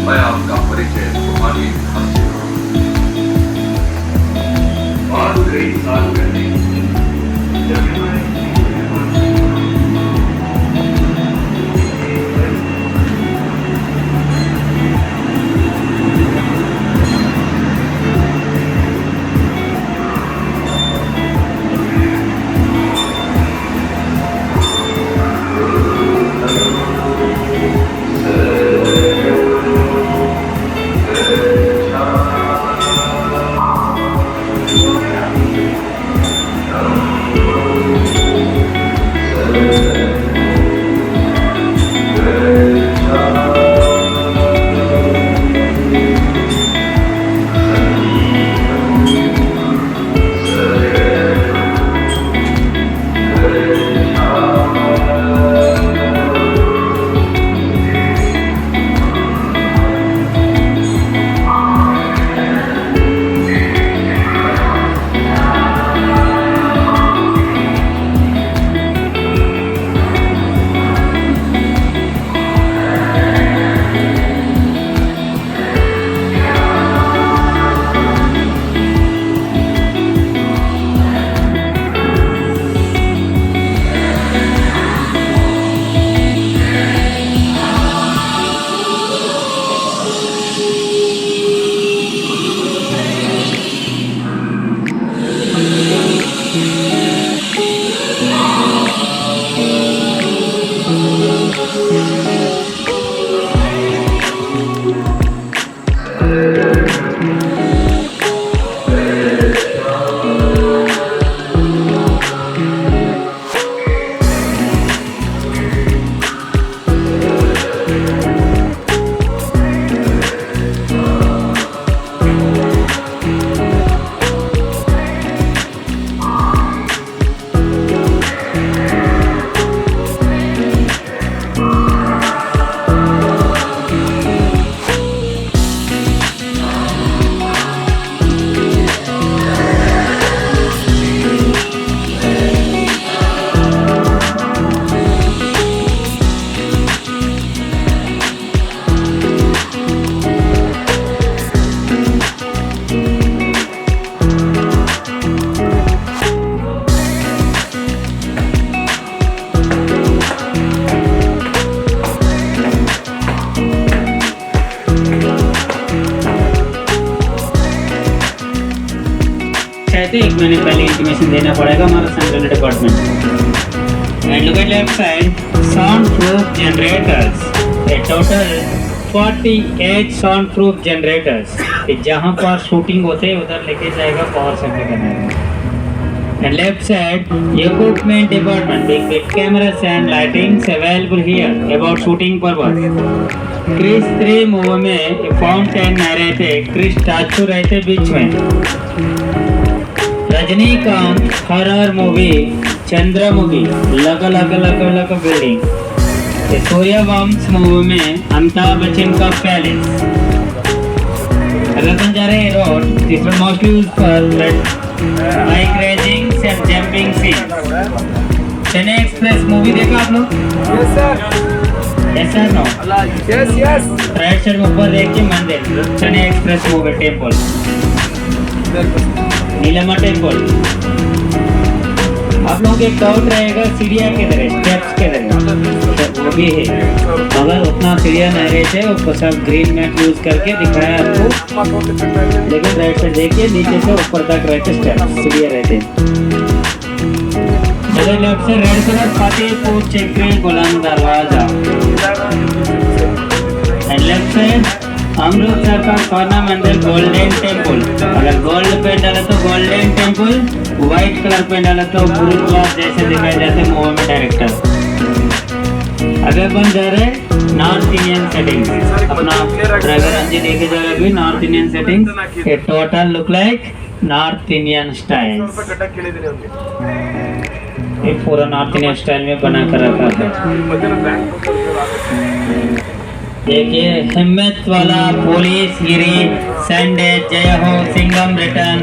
मैं आपका परिचय तुम्हारी बात कई साल पहले जब कहते एक महीने पहले इंटीमेशन देना पड़ेगा हमारा central department. And look at left side, soundproof generators, a total 48 soundproof generators. जहाँ पर शूटिंग होते है उधर लेके जाएगा पावर सप्लाई करने। And left side, equipment department, big cameras and lightings available here about shooting purpose। Krrish 3 movie में fountain नहीं रहते, क्रिस स्टैचू रहते बीच में। रजनीकांत हॉरर मूवी चंद्रमुखी लग बिल्डिंग। सूर्यवंश मूवी में अमिताभ बच्चन का पैलेस। रतन जा रहे road, this one most used for bike racing and jumping scene. Chennai Express movie देखा आप लोग? Yes sir. Yes sir no? Yes yes. Right side में ऊपर देखिए मंदिर, चेन्नई एक्सप्रेस मूवी टेम्पल, नीलमा टेम्पल। आप लोगों को एक डाउट रहेगा सीढ़ियाँ किधर है, स्टेप्स किधर है? भी है, मगर उतना क्लियर नहीं रहते, वो सब ग्रीन मैट यूज करके दिखाया आपको। लेकिन राइट साइड देखिए, नीचे से ऊपर तक रहते स्टेप क्लियर रहते। लेफ्ट से रेड कलर फतेहपुर चक्री बुलंद दरवाजा, एंड लेफ्ट से अमृतसर का स्वर्ण मंदिर गोल्डन टेम्पल। अगर गोल्ड पे डाला तो गोल्डन टेम्पल, व्हाइट कलर पे डाला तो गुरुद्वारा जैसे दिखाई जाते मूवी में डायरेक्टर। अगर बन जा रहे नॉर्थ इंडियन सेटिंग्स, अपना ड्राइवर अंजी लेके जा रहे अभी नॉर्थ इंडियन सेटिंग्स। ये total look like north Indian style, ये पूरा नॉर्थ इंडियन स्टाइल में बना कर रखा है। देखिए हिम्मत वाला पुलिस गिरी, संडे जय हो, सिंघम रिटर्न,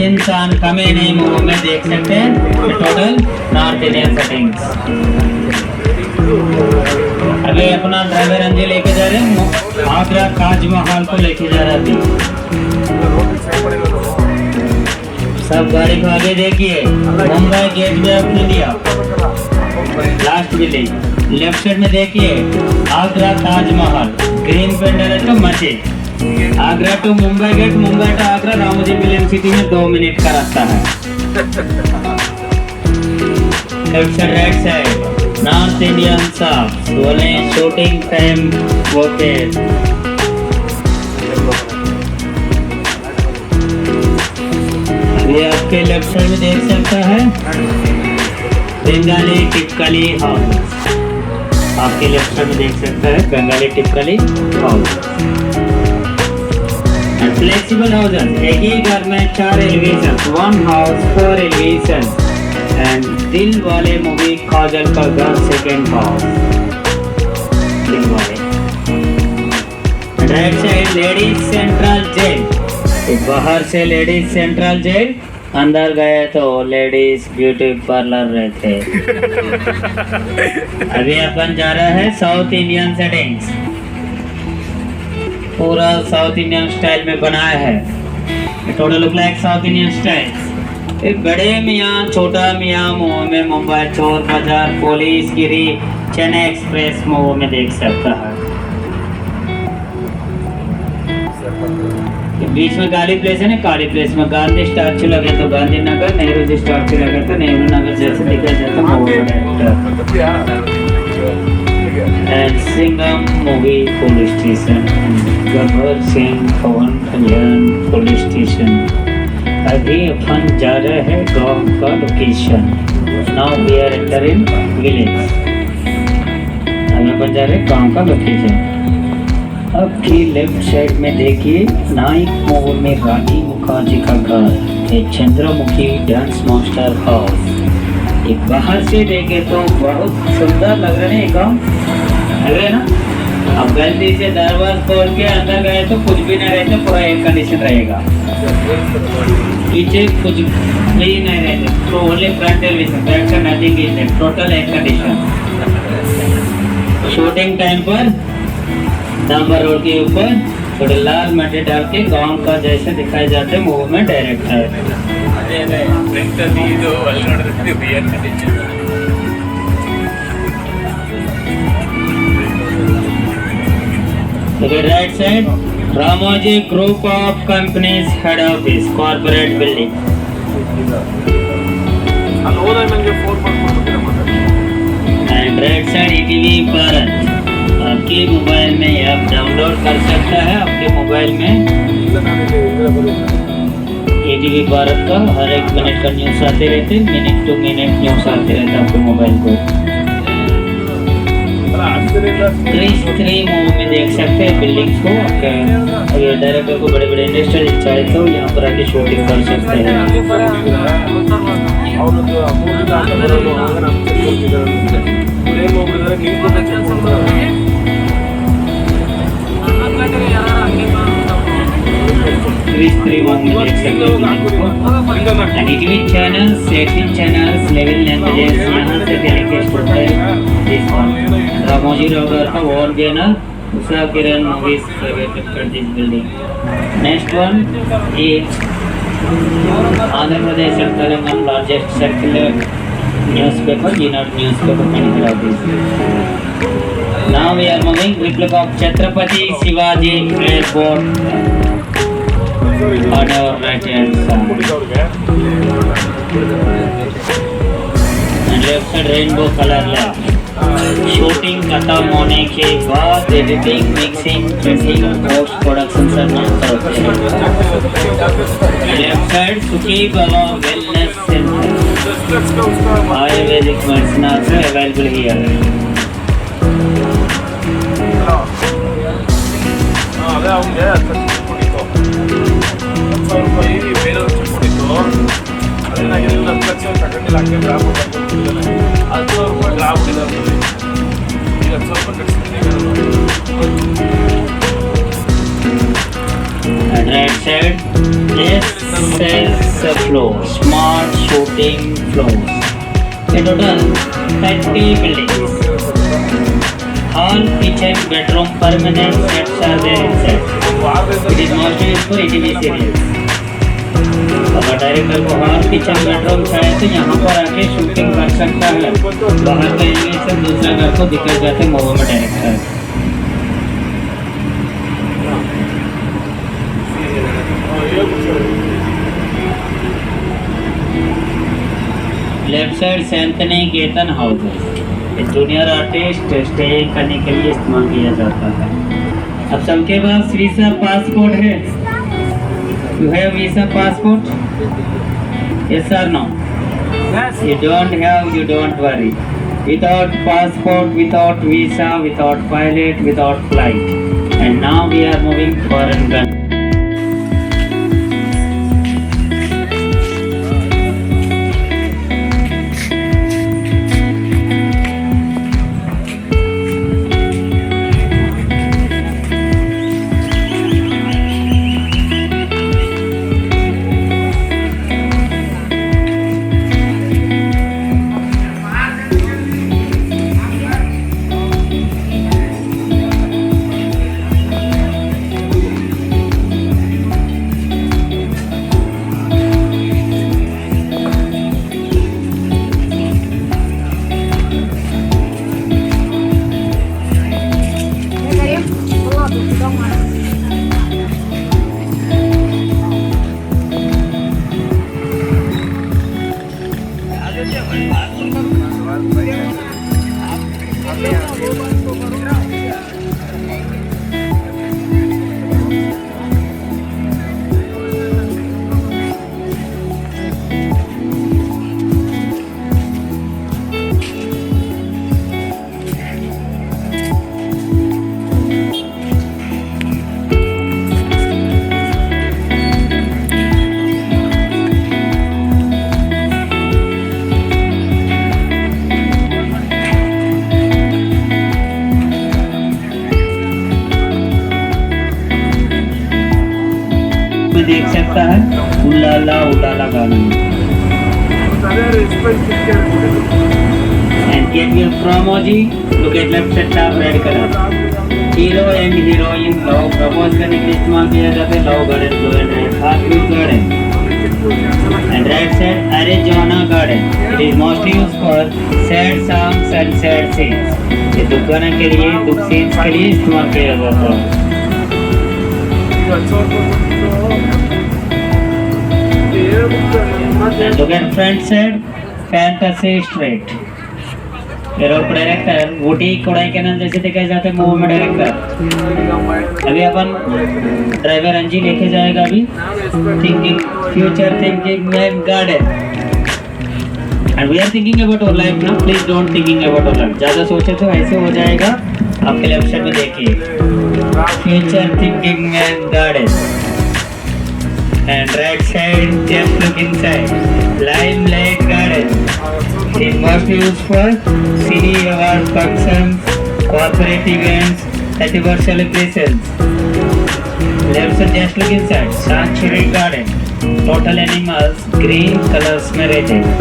इंसान कमे नहीं मूवी में देख सकते हैं। Total north Indian settings. अभी अपना ड्राइवर अंजी लेके जा रहे हैं आगरा ताजमहल को लेके जा रहा थी। सब गाड़ी को आगे देखिए, Mumbai Gateway of India last building. Left side में देखिए आगरा ताजमहल, ग्रीन पेंडल है तो मचे। Agra to Mumbai gate, Mumbai to Agra Ramoji film city में 2 मिनट का रास्ता है। Left side right side north Indian साफ बोले शूटिंग टाइम ओके। ये आपके लेफ्ट साइड में देख सकता है बंगाली टिपकली हाउस, आपके लेफ्ट साइड में देख सकता है Bengali typical house. And flexible houses, एक ही घर में 4 एलिवेशन, 1 हाउस 4 एलिवेशन। एंड दिल वाले मूवी काजल का घर second house, Dilwale. Right side ladies central jail, बाहर से लेडीज सेंट्रल जेल, अंदर गए तो लेडीज ब्यूटी पार्लर रहते। अभी अपन जा रहा है साउथ इंडियन सेटिंग्स, पूरा साउथ इंडियन स्टाइल में बनाया है। Total look like south Indian style. एक बड़े मियाँ छोटा मियाँ मूवी में मुंबई चोर बाजार, पुलिस गिरी, चेन्नई एक्सप्रेस मूवी में देख सकता है। बीच में गाली प्लेस है ना, काली प्लेस में गांधी स्टैचू लगे तो गांधी नगर, नेहरू जी स्टैचू लगे तो नेहरू नगर जैसे दिखा जाता movie and Singham movie police station, Gabbar Singh Pawan Kalyan police station. अभी अपन जा रहे हैं गांव का location. Now we are entering village. अपन जा रहे हैं गांव का लोकेशन। अब की लेफ्ट साइड में देखिए नाइक मूवी में रानी मुखर्जी का घर, एक चंद्रमुखी डांस मास्टर हाउस। एक बाहर से देखे तो बहुत सुंदर लग रहे हैं गाँव, है ना। अब गलती से दरवाजा खोल के अंदर गए तो कुछ भी नहीं रहते, पूरा एयर कंडीशन रहेगा। पीछे कुछ भी नहीं रहते, तो ओनली फ्रंट टेलीविजन, बैक का nothing is there, total air condition. Shooting time पर डांबर रोड के ऊपर थोड़े लाल मट्टी डाल के गांव का जैसे दिखाए जाते मूवी में director. Right side Ramoji group of companies head office corporate building. And right side ETV Bharat, आपके मोबाइल में ऐप डाउनलोड कर सकता है। आपके मोबाइल में ईटीवी भारत का हर 1 मिनट का न्यूज़ आते रहते, मिनट टू मिनट न्यूज़ आते रहते आपके मोबाइल को। 3 मूवी में देख सकते हैं बिल्डिंग्स को। अगर डायरेक्टर को बड़े बड़े इंडस्ट्रियल चाहे तो यहाँ पर आके शूटिंग कर सकते हैं। चैनल्स 18 चैनल्स लेवल लैंग्वेजेस यहाँ से टेलीकास्ट होता है। रामोजी रोगर का war gainer Usha Kiran movies private this building. Next one is Andhra Pradesh and Telangana largest circular newspaper, Eenadu newspaper manufacturer. Now we are moving replica of Chhatrapati Shivaji Airport on our right hand side. And left side rainbow color left. Shooting खत्म होने के बाद editing mixing printing post production करना होते हैं। Left side Sukhi Baba wellness centre Ayurvedic medicine also available here. ಅದೇ ಅವ್ನಿಗೆ ಕೊಟ್ಟಿತ್ತು 10,000 ರೂಪಾಯಿ ಬೇರೆ ಕೊಟ್ಟಿತ್ತು ಅದನ್ನಾಗಿ 10 ಲಕ್ಷ ತಗೊಂಡಿಲ್ಲ ಹಂಗೆ ಗ್ರಾಮ 10,000 ರೂಪಾಯಿ ಗ್ರಾಮ ಬಿಟ್ಟಿದ್ದಾರೆ ಈಗ 10,000 ರೂಪಾಯಿ ಕಟ್ಸಿದ್ದೀನಿ And right side yes self floor smart shooting floors. In total 30 buildings. All kitchen bedroom permanent sets are there inside. It is mostly used for ETV serials. अगर डायरेक्टर को हॉल किचन बेडरूम चाहिए तो यहाँ पर आके shooting कर सकता है। बाहर का एलिवेशन दूसरा घर को दिखा जाते मूवी में डायरेक्टर। लेफ्ट साइड सैंतनी केतन हाउसेस जूनियर आर्टिस्ट स्टे करने के लिए इस्तेमाल किया जाता है। अब सबके पास वीसा पासपोर्ट है? You have visa passport? Yes और no? You don't have, you don't worry. Without passport, without visa, without pilot, without flight. And now we are moving foreign country. देख सकता है उलाला उलाला गाना and get your promo जी look at left side top red color hero and heroine love propose करने के लिए इस्तेमाल किया जाता है love garden blue and red half garden and right side Arizona garden it is mostly used for sad songs and sad scenes ये दुख गाने के लिए दुख scenes के लिए इस्तेमाल किया जाता है। And look at front side Fantasy Street एरोप director Ooty Kodaikanal जैसे दिखाए जाते हैं मूवी में डायरेक्टर। अभी अपन ड्राइवर अंजी लेके जाएगा अभी thinking future thinking man garden and we are thinking about our life ना please don't thinking about our life ज़्यादा सोचे तो ऐसे हो जाएगा। आपके लेफ्ट साइड में देखिए future thinking man garden and right side just look inside Limelight Garden it must be used for city award functions corporate events anniversary celebrations। left side just look inside Sanctuary Garden total animals green colors में रहते हैं।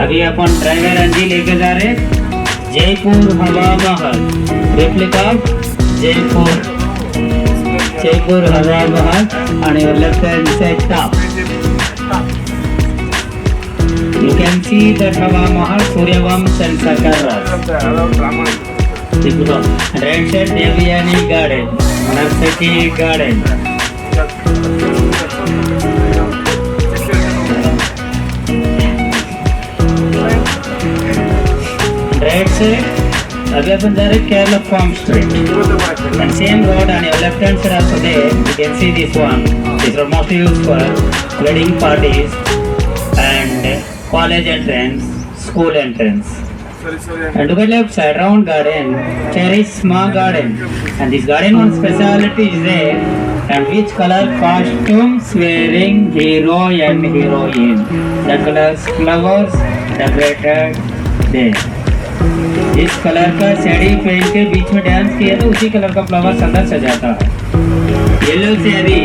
अभी अपन driver अंजी लेके जा रहे जयपुर हवा महल replica Jaipur हवा महल and your left hand side top you can see that Hava Mahal Surya Vamsh and Sakar Raj Right side Devyani Garden, Narsaki Garden. Right side, अभी अपन जा रहे Kerala farm street. And same road on your left hand side also there. You can see this one. This road mostly used for wedding parties and college entrance, school entrance. And look at left side, round garden, Charisma garden. And this garden one speciality is there. And which color costumes wearing hero and heroine. The colors flowers decorated there. इस colour का साड़ी पहन के बीच में dance किया तो उसी colour का flowers अंदर सजाता है. Yellow sari,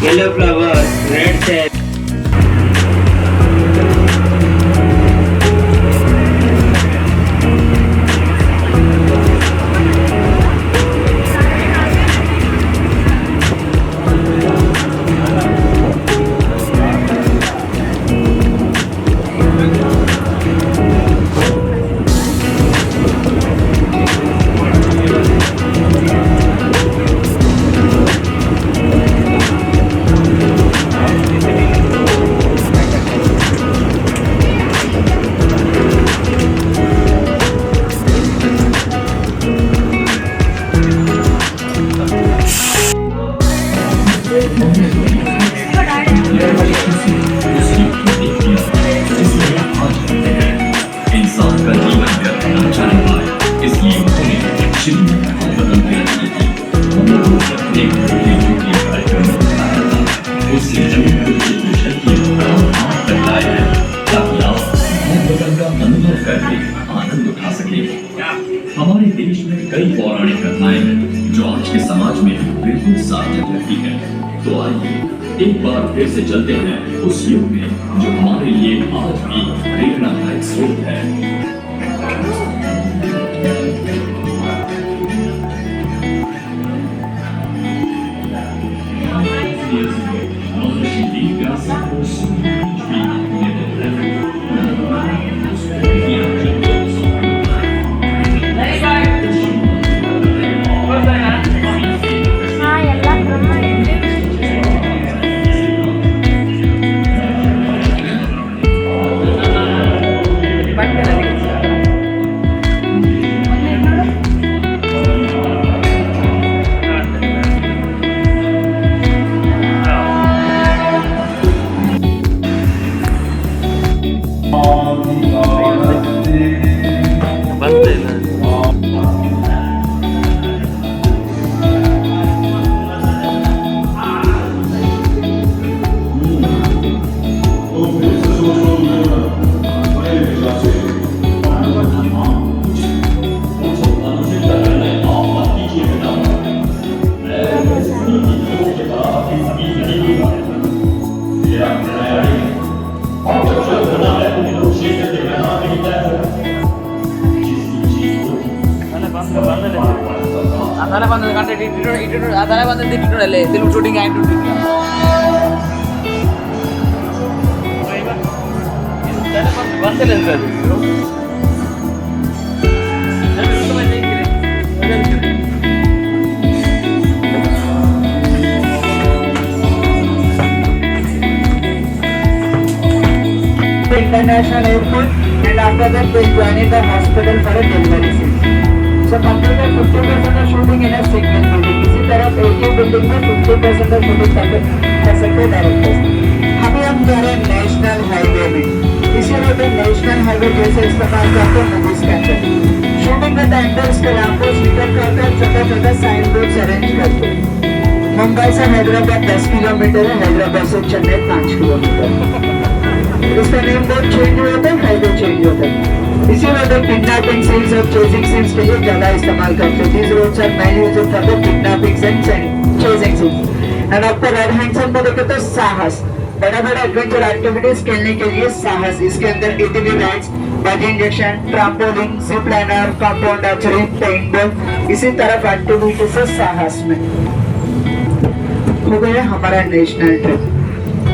yellow flowers, red sari. इंसान का जीवन व्यर्थ न जाने पाए इसलिए उन्होंने शिवलिंग का बदल दिया की थी. एक कार्यक्रम में बताया था उससे जमीन को चित्र बताया है ताकि आप बदल का अनुभव करके आनंद उठा सके. हमारे देश में कई पौराणिक कथाएं हैं जो आज के समाज में बिल्कुल सार्थक लगती है. तो आइए एक बार फिर से चलते हैं उस युग में जो हमारे लिए आज भी प्रेरणादायक स्रोत है. आधार बंद दिल shooting International airport and after that they joined the hospital for a delivery scene. So completed 50% of shooting in a single building. इसी तरह एक ही बिल्डिंग में 50% of shooting कर सकते डायरेक्टर्स. अभी हम जा रहे हैं नेशनल हाईवे में. इसी रोड पे नेशनल हाईवे जैसे इस्तेमाल करते हैं मूवीज के अंदर. शूटिंग में एंगल्स के लैंपोस निकल करके छोटा-छोटा साइन बोर्ड्स अरेंज करते हैं. मुंबई से हैदराबाद 10 किलोमीटर है, हैदराबाद से चेन्नई 5 किलोमीटर. इसका नेम बोर्ड चेंज होता है, हाईवे चेंज होता है. इसी वजह किडनैपिंग सीन्स और चेजिंग सीन्स के लिए ज्यादा इस्तेमाल करते हैं. These roads are mainly used for the kidnapping and chasing scenes. And आपको राइट हैंड साइड में देखे तो साहस, बड़ा-बड़ा एडवेंचर एक्टिविटीज खेलने के लिए साहस. इसके अंदर ATV राइड्स, बज injection, trampoline, zip liner, compound archery, paintball, इसी तरह एक्टिविटीज है साहस में. हो गया हमारा नेशनल ट्रिप,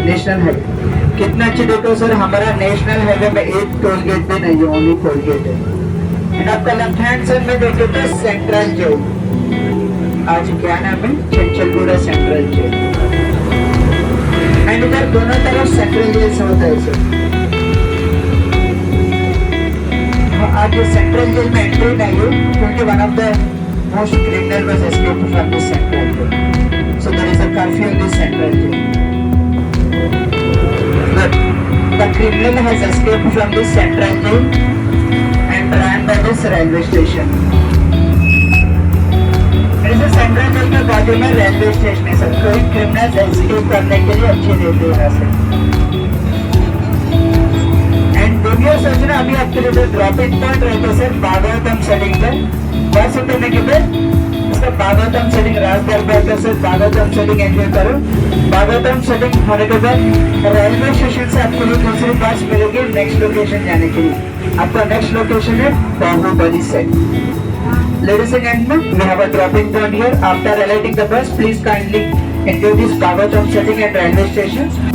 नेशनल हाईवे. कितना अच्छी देखो सर, हमारा नेशनल हाईवे में एक टोल गेट भी नहीं है, ओनली टोल गेट है. एंड आपका लेफ्ट हैंड साइड में देखे तो सेंट्रल जेल, आज क्या नाम है, चंचलगुड़ा सेंट्रल जेल। एंड इधर दोनों तरफ सेंट्रल जेल से होता है सर। आज ये सेंट्रल जेल में एंट्री नहीं है क्योंकि one of the most criminal was escaped from this central jail, so there is a curfew in this central jail. The criminal has escaped from this central jail and ran by this railway station. There is a central jail के बाजू में railway station है sir, कोई criminals escape करने के लिए अच्छी रहती है सर। And दुनिया सोचना अभी आपके लिए जो ड्रॉपिंग पॉइंट रहते हैं सर भागवतम सेटिंग पे, बस उतरने के बाद इसका भागवतम सेटिंग राजदरबार का सर भागवतम सेटिंग एंजॉय करो। भागवतम सेटिंग होने के बाद रेलवे स्टेशन से आपको लिए दूसरी बस मिलेगी नेक्स्ट लोकेशन जाने के लिए। आपका नेक्स्ट लोकेशन है Baahubali set. Ladies and gentlemen, we have a dropping point here. After alighting the bus, please kindly enter this Bhagavatam setting at railway stations.